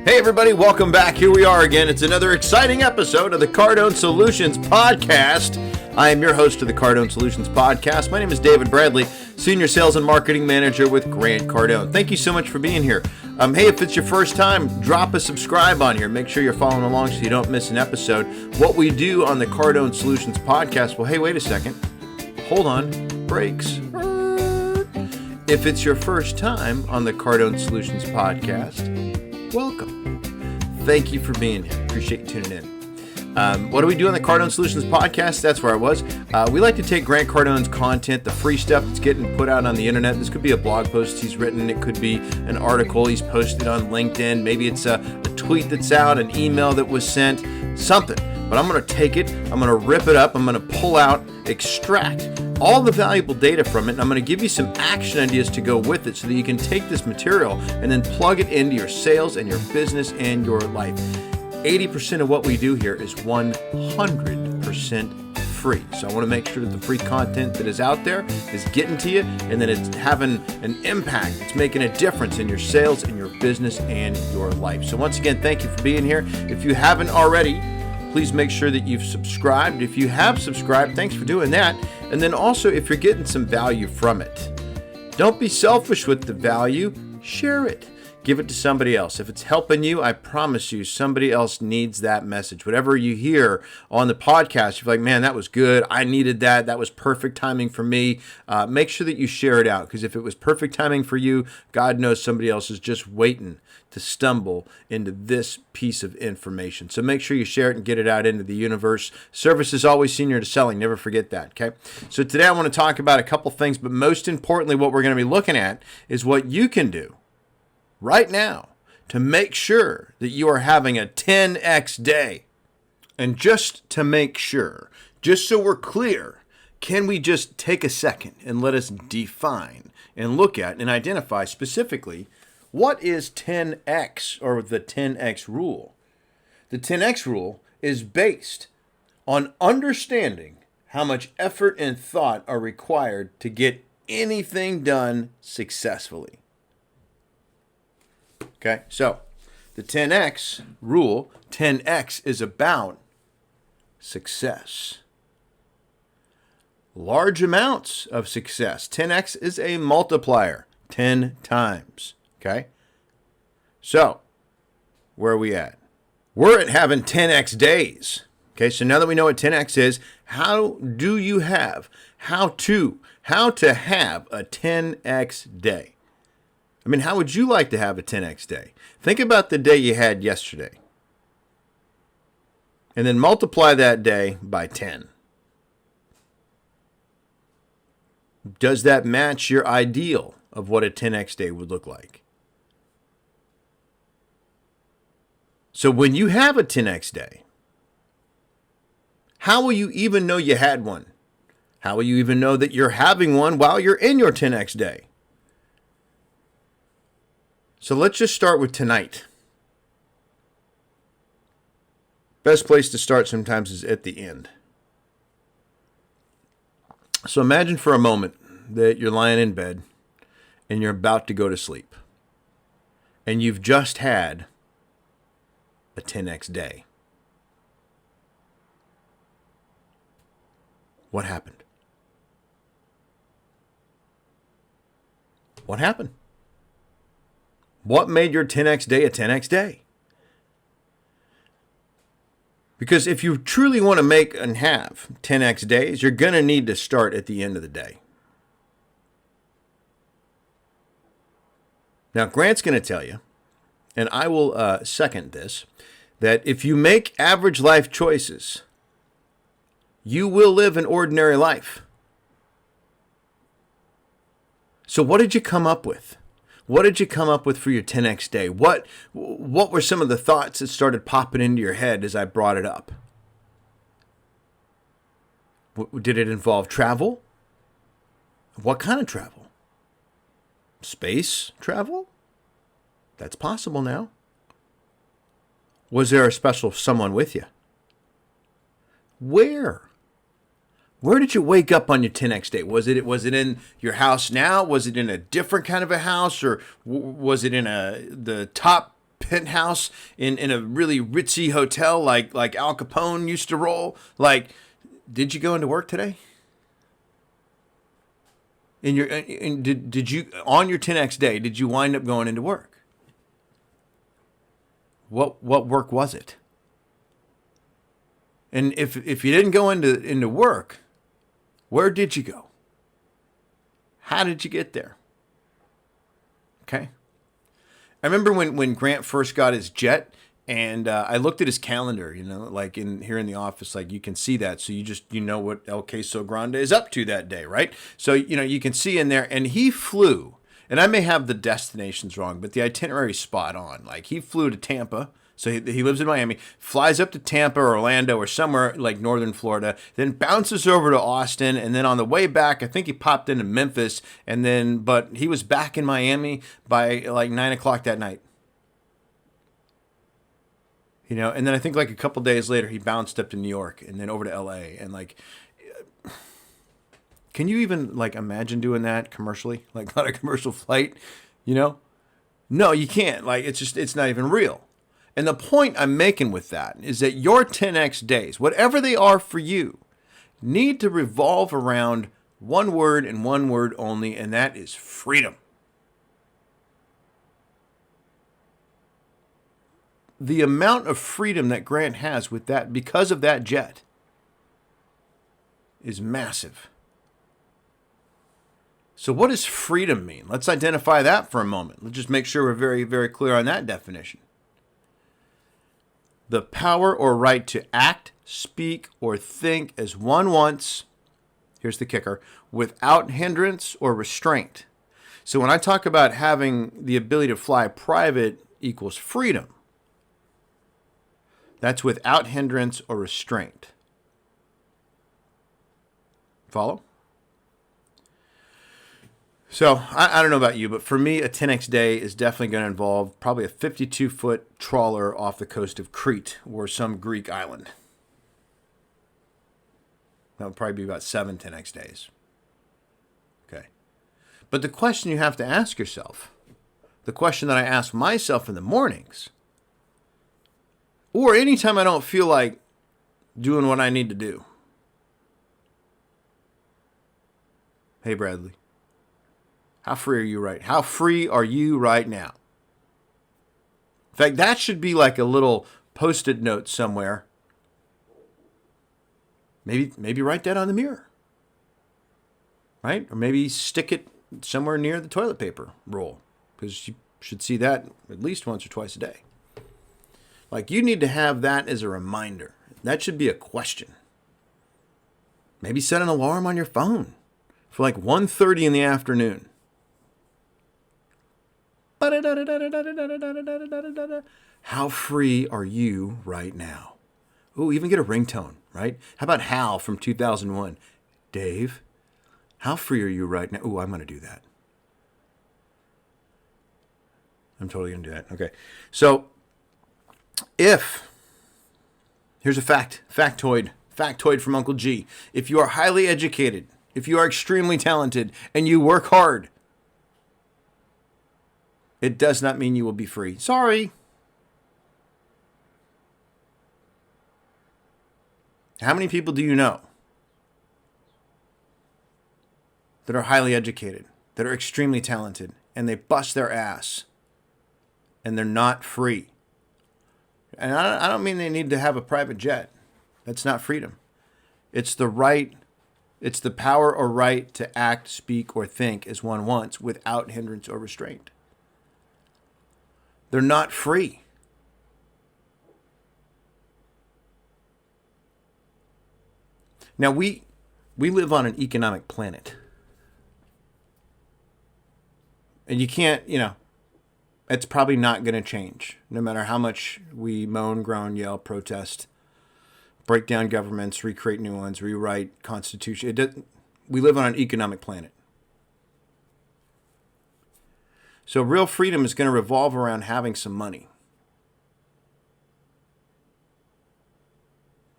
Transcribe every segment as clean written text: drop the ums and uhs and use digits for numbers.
Hey everybody, welcome back. Here we are again. It's another exciting episode of the Cardone Solutions Podcast. I am your host of the Cardone Solutions Podcast. My name is David Bradley, Senior Sales and Marketing Manager with Grant Cardone. Thank you so much for being here. Hey, if it's your first time, drop a subscribe on here. Make sure you're following along so you don't miss an episode. What we do on the Cardone Solutions Podcast, well, hey, wait a second. Hold on. Brakes. If it's your first time on the Cardone Solutions Podcast, welcome. Thank you for being here. Appreciate you tuning in. What do we do on the Cardone Solutions Podcast? That's where I was. We like to take Grant Cardone's content, the free stuff that's getting put out on the internet. This could be a blog post he's written. It could be an article he's posted on LinkedIn. Maybe it's a tweet that's out, an email that was sent, something. But I'm going to take it. I'm going to rip it up. I'm going to pull out, extract all the valuable data from it, and I'm going to give you some action ideas to go with it so that you can take this material and then plug it into your sales and your business and your life. 80% of what we do here is 100% free. So I want to make sure that the free content that is out there is getting to you and that it's having an impact. It's making a difference in your sales, in your business, and your life. So once again, thank you for being here. If you haven't already, please make sure that you've subscribed. If you have subscribed, thanks for doing that. And then also, if you're getting some value from it, don't be selfish with the value. Share it. Give it to somebody else. If it's helping you, I promise you, somebody else needs that message. Whatever you hear on the podcast, you're like, man, that was good. I needed that. That was perfect timing for me. Make sure that you share it out, because if it was perfect timing for you, God knows somebody else is just waiting to stumble into this piece of information. So make sure you share it and get it out into the universe. Service is always senior to selling. Never forget that, okay? So today I want to talk about a couple things, but most importantly, what we're going to be looking at is what you can do right now to make sure that you are having a 10x day. And just to make sure, just so we're clear, can we just take a second and let us define and look at and identify specifically what is 10x, or the 10x rule? The 10x rule is based on understanding how much effort and thought are required to get anything done successfully. Okay, so the 10x rule, 10x is about success. Large amounts of success. 10x is a multiplier, 10 times. Okay, so where are we at? We're at having 10x days. Okay, so now that we know what 10x is, how do you have, how to have a 10x day? I mean, how would you like to have a 10x day? Think about the day you had yesterday, and then multiply that day by 10. Does that match your ideal of what a 10x day would look like? So when you have a 10x day, how will you even know you had one? How will you even know that you're having one while you're in your 10x day? So let's just start with tonight. Best place to start sometimes is at the end. So imagine for a moment that you're lying in bed and you're about to go to sleep, and you've just had a 10x day. What happened? What happened? What made your 10x day a 10x day? Because if you truly want to make and have 10x days, you're going to need to start at the end of the day. Now, Grant's going to tell you, and I will second this, that if you make average life choices, you will live an ordinary life. So what did you come up with? What did you come up with for your 10x day? What were some of the thoughts that started popping into your head as I brought it up? Did it involve travel? What kind of travel? Space travel? That's possible now. Was there a special someone with you? Where? Where did you wake up on your 10X day? Was it in your house now? Was it in a different kind of a house? Or was it in the top penthouse in a really ritzy hotel like Al Capone used to roll. Like, did you go into work today? Did you on your 10x day, did you wind up going into work? What work was it? And if you didn't go into work, where did you go? How did you get there? Okay. I remember when Grant first got his jet, and I looked at his calendar, like here in the office, like you can see that. So you know what El Queso Grande is up to that day, right? So, you can see in there, and he flew, and I may have the destinations wrong, but the itinerary is spot on. Like, he flew to Tampa. So he lives in Miami, flies up to Tampa or Orlando or somewhere like northern Florida, then bounces over to Austin, and then on the way back, I think he popped into Memphis, but he was back in Miami by like 9 o'clock that night. And then I think like a couple days later, he bounced up to New York and then over to LA. And like, can you even like imagine doing that commercially, like on a commercial flight? No, you can't. Like, it's not even real. And the point I'm making with that is that your 10x days, whatever they are for you, need to revolve around one word and one word only, and that is freedom. The amount of freedom that Grant has with that, because of that jet, is massive. So what does freedom mean? Let's identify that for a moment. Let's just make sure we're very, very clear on that definition. The power or right to act, speak, or think as one wants, here's the kicker, without hindrance or restraint. So when I talk about having the ability to fly private equals freedom, that's without hindrance or restraint. Follow? So I don't know about you, but for me, a 10x day is definitely going to involve probably a 52-foot trawler off the coast of Crete or some Greek island. That would probably be about 7 10x days. Okay. But the question you have to ask yourself, the question that I ask myself in the mornings, or anytime I don't feel like doing what I need to do. Hey, Bradley. How free are you How free are you right now? In fact, that should be like a little Post-it note somewhere. Maybe write that on the mirror. Right? Or maybe stick it somewhere near the toilet paper roll, because you should see that at least once or twice a day. Like, you need to have that as a reminder. That should be a question. Maybe set an alarm on your phone for like 1:30 in the afternoon. How free are you right now? Ooh, even get a ringtone, right? How about Hal from 2001? Dave, how free are you right now? Ooh, I'm going to do that. I'm totally going to do that. Okay. So, here's a factoid from Uncle G. If you are highly educated, if you are extremely talented, and you work hard, it does not mean you will be free. Sorry. How many people do you know that are highly educated, that are extremely talented, and they bust their ass, and they're not free? And I don't mean they need to have a private jet. That's not freedom. It's the power or right to act, speak, or think as one wants without hindrance or restraint. They're not free. Now, we live on an economic planet. And you can't, it's probably not going to change, no matter how much we moan, groan, yell, protest, break down governments, recreate new ones, rewrite constitution. We live on an economic planet. So real freedom is going to revolve around having some money.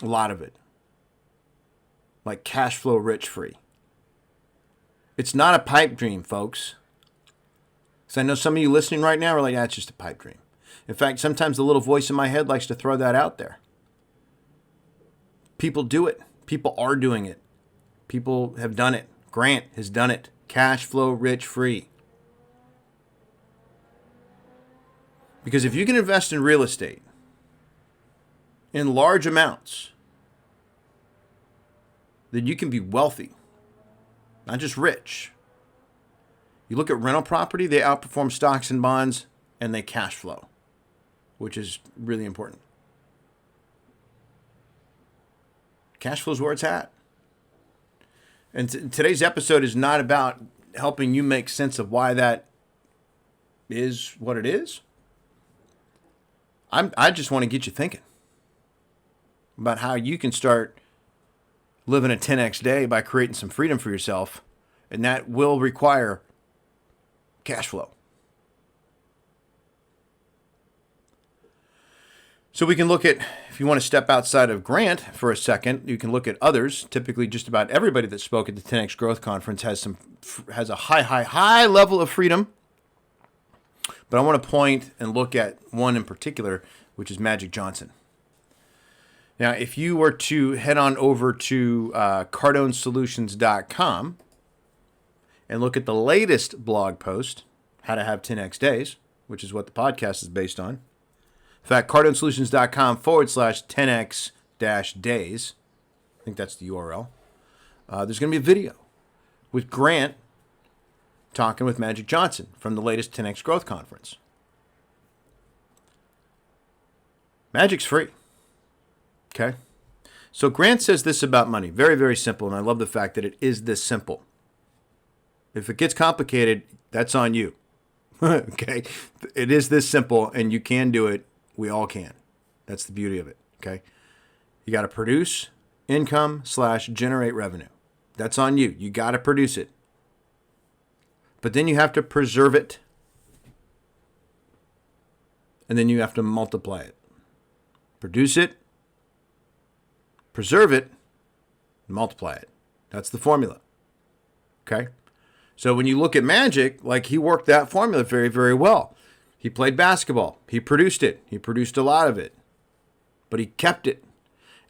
A lot of it. Like cash flow rich free. It's not a pipe dream, folks. So I know some of you listening right now are like, that's just a pipe dream. In fact, sometimes the little voice in my head likes to throw that out there. People do it. People are doing it. People have done it. Grant has done it. Cash flow rich free. Because if you can invest in real estate in large amounts, then you can be wealthy, not just rich. You look at rental property, they outperform stocks and bonds, and they cash flow, which is really important. Cash flow is where it's at. And today's episode is not about helping you make sense of why that is what it is. I just want to get you thinking about how you can start living a 10x day by creating some freedom for yourself, and that will require cash flow. So we can look at, if you want to step outside of Grant for a second, you can look at others. Typically, just about everybody that spoke at the 10x Growth Conference has a high level of freedom. But I want to point and look at one in particular, which is Magic Johnson. Now, if you were to head on over to cardonesolutions.com and look at the latest blog post, How to Have 10x Days, which is what the podcast is based on. In fact, cardonesolutions.com/10x-days. I think that's the URL. There's going to be a video with Grant talking with Magic Johnson from the latest 10x Growth Conference. Magic's free. Okay? So Grant says this about money. Very, very simple, and I love the fact that it is this simple. If it gets complicated, that's on you. Okay? It is this simple, and you can do it. We all can. That's the beauty of it. Okay? You got to produce income / generate revenue. That's on you. You got to produce it. But then you have to preserve it. And then you have to multiply it. Produce it, preserve it, and multiply it. That's the formula. Okay? So when you look at Magic, like he worked that formula very, very well. He played basketball. He produced it. He produced a lot of it. But he kept it.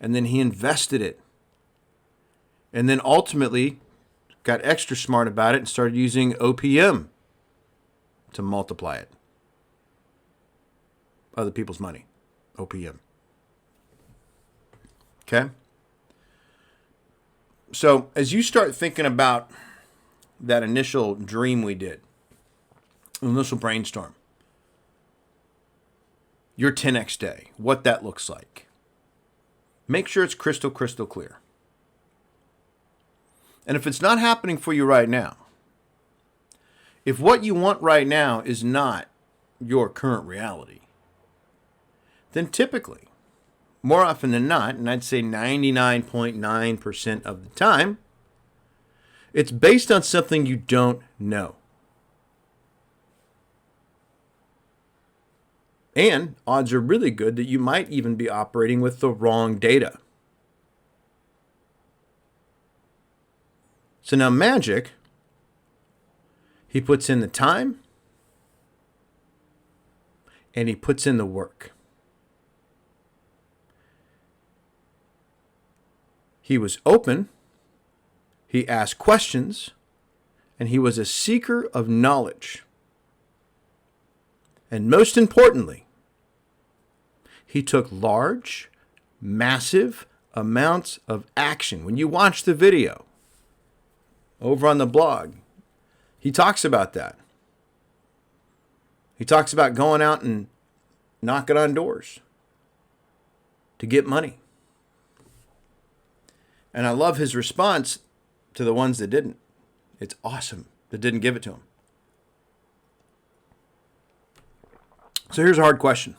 And then he invested it. And then ultimately got extra smart about it and started using OPM to multiply it. Other people's money. OPM. Okay? So as you start thinking about that initial dream we did, initial brainstorm, your 10x day, what that looks like, make sure it's crystal clear. And if it's not happening for you right now, if what you want right now is not your current reality, then typically, more often than not, and I'd say 99.9% of the time, it's based on something you don't know. And odds are really good that you might even be operating with the wrong data. So now Magic, he puts in the time and he puts in the work. He was open, he asked questions, and he was a seeker of knowledge. And most importantly, he took large, massive amounts of action. When you watch the video over on the blog, he talks about that. He talks about going out and knocking on doors to get money. And I love his response to the ones that didn't. It's awesome that didn't give it to him. So here's a hard question.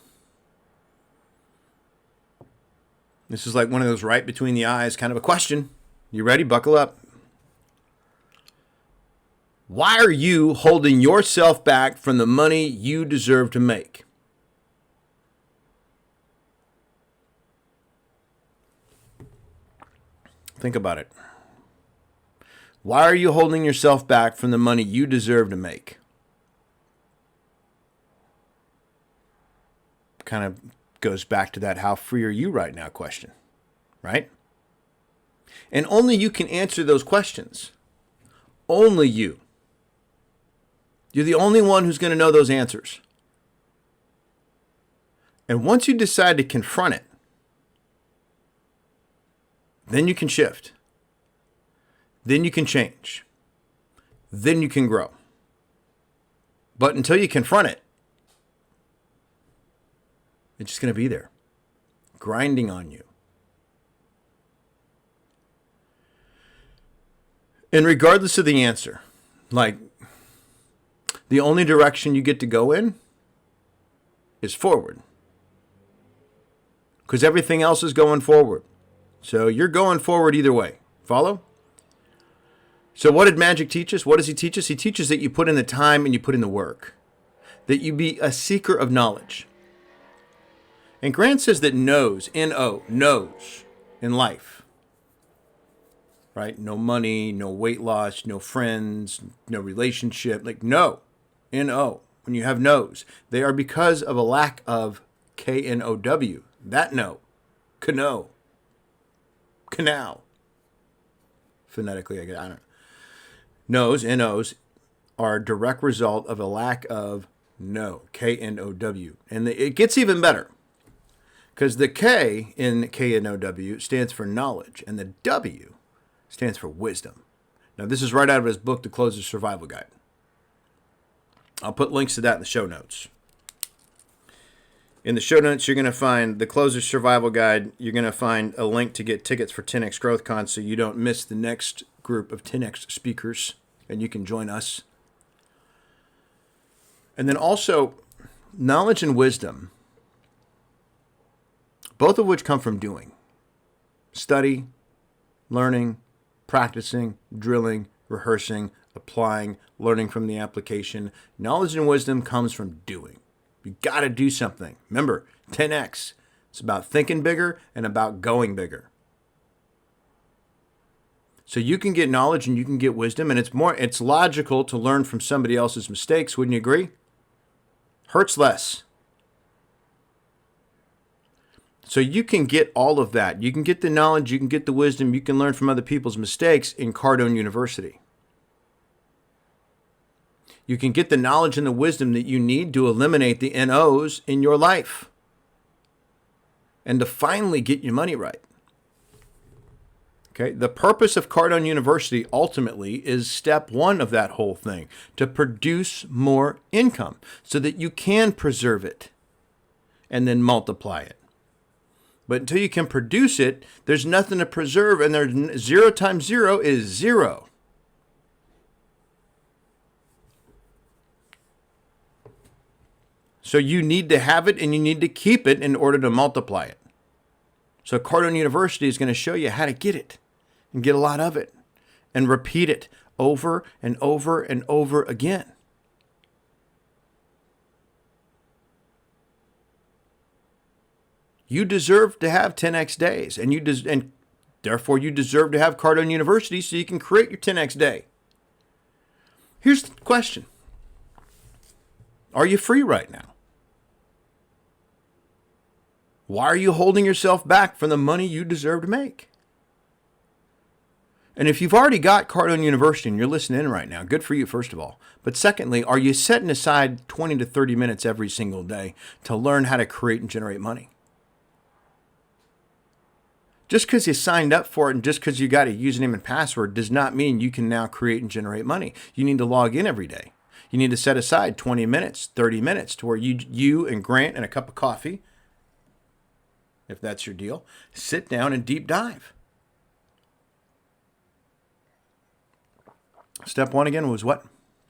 This is like one of those right between the eyes kind of a question. You ready? Buckle up. Why are you holding yourself back from the money you deserve to make? Think about it. Why are you holding yourself back from the money you deserve to make? kind of goes back to that how free are you right now question, right? And only you can answer those questions. Only you. You're the only one who's going to know those answers. And once you decide to confront it, then you can shift. Then you can change. Then you can grow. But until you confront it, it's just going to be there, grinding on you. And regardless of the answer, like, the only direction you get to go in is forward. Because everything else is going forward. So you're going forward either way. Follow? So what did magic teach us? What does he teach us? He teaches that you put in the time and you put in the work. That you be a seeker of knowledge. And Grant says that knows, N-O, knows in life. Right? No money, no weight loss, no friends, no relationship. Like no, N-O. When you have no's, they are because of a lack of K-N-O-W. That no. Kano. Canal. Phonetically, I don't know. No's, N-O's, are a direct result of a lack of no. K-N-O-W. And it gets even better. Because the K in K-N-O-W stands for knowledge. And the W stands for wisdom. Now, this is right out of his book, The Closer's Survival Guide. I'll put links to that in the show notes. In the show notes, you're going to find The Closer's Survival Guide. You're going to find a link to get tickets for 10X GrowthCon so you don't miss the next group of 10X speakers, and you can join us. And then also, knowledge and wisdom, both of which come from doing. Study, learning, practicing, drilling, rehearsing, applying, learning from the application. Knowledge and wisdom comes from doing. You got to do something. Remember, 10X. It's about thinking bigger and about going bigger. So you can get knowledge and you can get wisdom, and it's logical to learn from somebody else's mistakes. Wouldn't you agree? Hurts less. So you can get all of that. You can get the knowledge, you can get the wisdom, you can learn from other people's mistakes in Cardone University. You can get the knowledge and the wisdom that you need to eliminate the NOs in your life and to finally get your money right. Okay, the purpose of Cardone University ultimately is step one of that whole thing, to produce more income so that you can preserve it and then multiply it. But until you can produce it, there's nothing to preserve, and there's 0 times 0 is 0. So you need to have it and you need to keep it in order to multiply it. So Cardone University is going to show you how to get it and get a lot of it and repeat it over and over and over again. You deserve to have 10X days, and therefore you deserve to have Cardone University so you can create your 10X day. Here's the question. Are you free right now? Why are you holding yourself back from the money you deserve to make? And if you've already got Cardone University and you're listening in right now, good for you, first of all. But secondly, are you setting aside 20 to 30 minutes every single day to learn how to create and generate money? Just because you signed up for it and just because you got a username and password does not mean you can now create and generate money. You need to log in every day. You need to set aside 20 minutes, 30 minutes to where you and Grant and a cup of coffee, if that's your deal, sit down and deep dive. Step one again was what?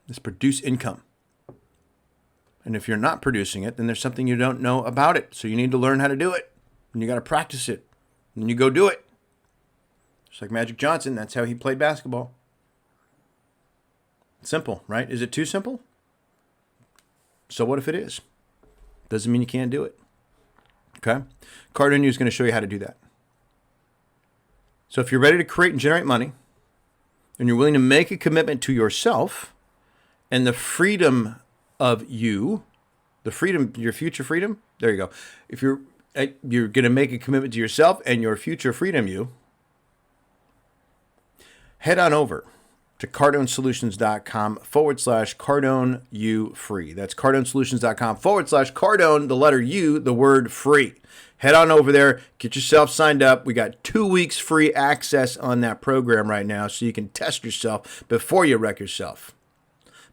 Is produce income. And if you're not producing it, then there's something you don't know about it. So you need to learn how to do it. And you got to practice it. And you go do it. Just like Magic Johnson, that's how he played basketball. Simple, right? Is it too simple? So what if it is? Doesn't mean you can't do it. Okay? Cardone is going to show you how to do that. So if you're ready to create and generate money, and you're willing to make a commitment to yourself and the freedom of you The freedom, your future freedom. There you go. If you're going to make a commitment to yourself and your future freedom, head on over to cardonesolutions.com/Cardone U free. That's cardonesolutions.com/Cardone, the letter U, the word free. Head on over there, get yourself signed up. We got 2 weeks free access on that program right now so you can test yourself before you wreck yourself.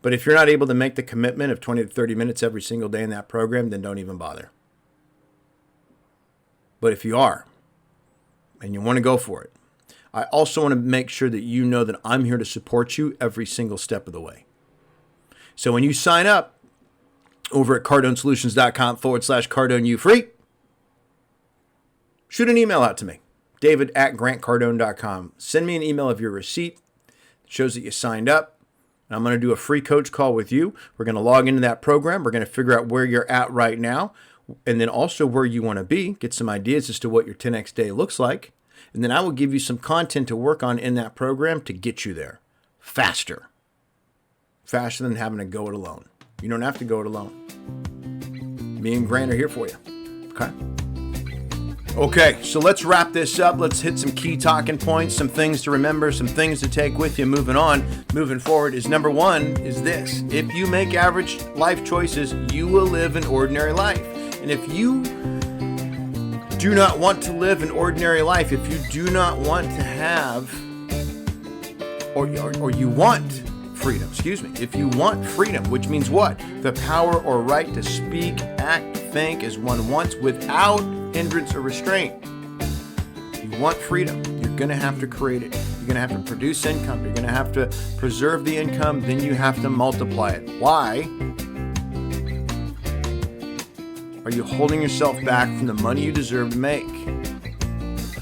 But if you're not able to make the commitment of 20 to 30 minutes every single day in that program, then don't even bother. But if you are, and you want to go for it, I also want to make sure that you know that I'm here to support you every single step of the way. So when you sign up over at cardonesolutions.com/Cardone U free, shoot an email out to me, david@grantcardone.com. Send me an email of your receipt that shows that you signed up. And I'm going to do a free coach call with you. We're going to log into that program. We're going to figure out where you're at right now, and then also where you want to be, get some ideas as to what your 10X day looks like. And then I will give you some content to work on in that program to get you there faster than having to go it alone. You don't have to go it alone. Me and Grant are here for you. Okay, so let's wrap this up. Let's hit some key talking points, some things to remember, some things to take with you moving forward is number one is this. If you make average life choices, you will live an ordinary life. And if you do not want to live an ordinary life, if you do not want to have, or you want freedom, if you want freedom, which means what? The power or right to speak, act, think as one wants without hindrance or restraint. You want freedom, you're going to have to create it. You're going to have to produce income. You're going to have to preserve the income. Then you have to multiply it. Why are you holding yourself back from the money you deserve to make?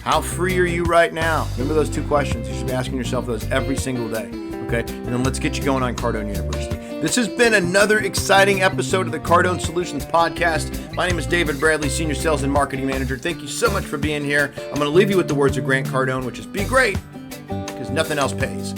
How free are you right now? Remember those 2 questions. You should be asking yourself those every single day. Okay? And then let's get you going on Cardone University. This has been another exciting episode of the Cardone Solutions Podcast. My name is David Bradley, Senior Sales and Marketing Manager. Thank you so much for being here. I'm going to leave you with the words of Grant Cardone, which is be great, because nothing else pays.